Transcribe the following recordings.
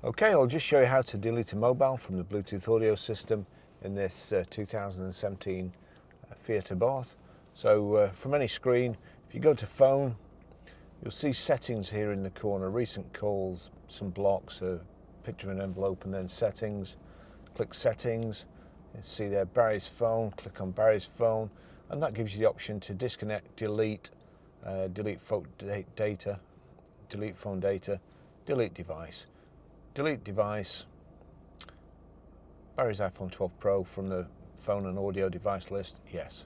Okay, I'll just show you how to delete a mobile from the Bluetooth audio system in this 2017 Fiat ABARTH. So from any screen, if you go to phone, you'll see settings here in the corner, recent calls, some blocks, a picture of an envelope, and then settings. Click settings, you see there Barry's phone, click on Barry's phone, and that gives you the option to disconnect, delete, delete phone data, delete device. Delete device, Barry's iPhone 12 Pro from the phone and audio device list, yes.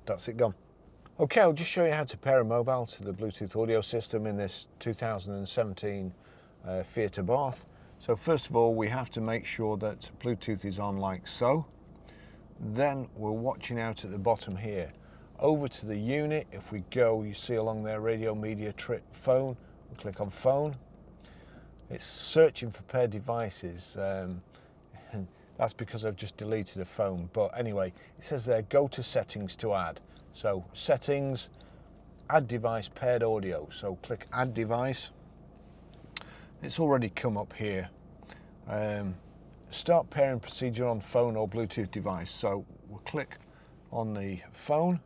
That's it gone. Okay, I'll just show you how to pair a mobile to the Bluetooth audio system in this 2017 Fiat ABARTH. So first of all, we have to make sure that Bluetooth is on like so. Then we're watching out at the bottom here. Over to the unit, if we go, you see along there radio, media, trip, phone. We'll click on phone. It's searching for paired devices. That's because I've just deleted a phone. But anyway, it says there, go to settings to add. So settings, add device, paired audio. So click add device. It's already come up here. Start pairing procedure on phone or Bluetooth device. So we'll click on the phone.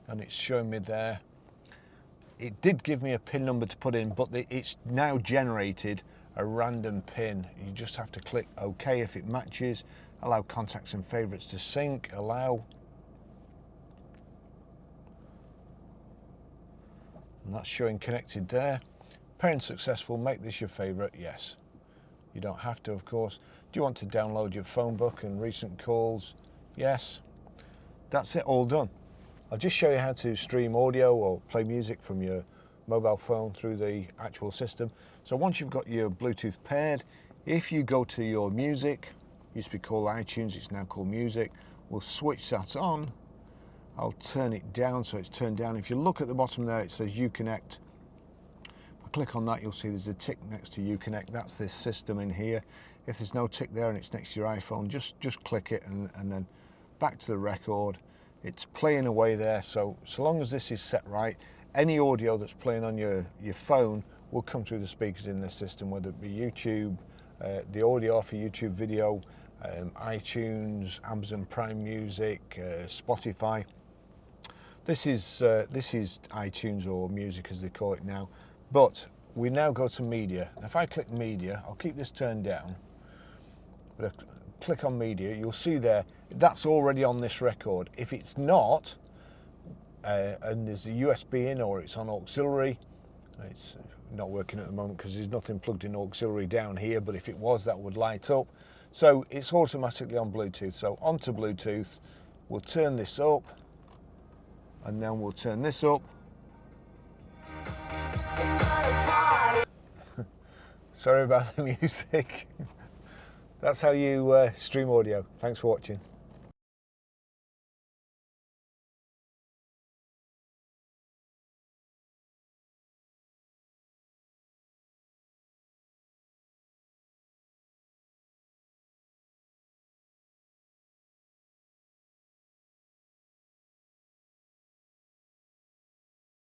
And it's showing me there. It did give me a pin number to put in, but it's now generated a random pin. You just have to click OK if it matches. Allow contacts and favorites to sync. Allow. And that's showing connected there. Pairing successful. Make this your favorite. Yes. You don't have to, of course. Do you want to download your phone book and recent calls? Yes. That's it, all done. I'll just show you how to stream audio or play music from your mobile phone through the actual system. So once you've got your Bluetooth paired, if you go to your music, used to be called iTunes, it's now called music, we'll switch that on. I'll turn it down so it's turned down. If you look at the bottom there, it says Uconnect. If I click on that, you'll see there's a tick next to Uconnect. That's this system in here. If there's no tick there and it's next to your iPhone, just click it and then back to the record. It's playing away there, so long as this is set right, any audio that's playing on your phone will come through the speakers in this system, whether it be YouTube, the audio off a YouTube video, iTunes, Amazon Prime Music, Spotify. This is iTunes or music as they call it now, but we now go to media. If I click media, I'll keep this turned down, but click on media, you'll see there that's already on this record. If it's not, and there's a USB in or it's on auxiliary, it's not working at the moment because there's nothing plugged in auxiliary down here, but if it was, that would light up. So it's automatically on Bluetooth. So onto Bluetooth, we'll turn this up, and then we'll turn this up. Sorry about the music. That's how you stream audio. Thanks for watching.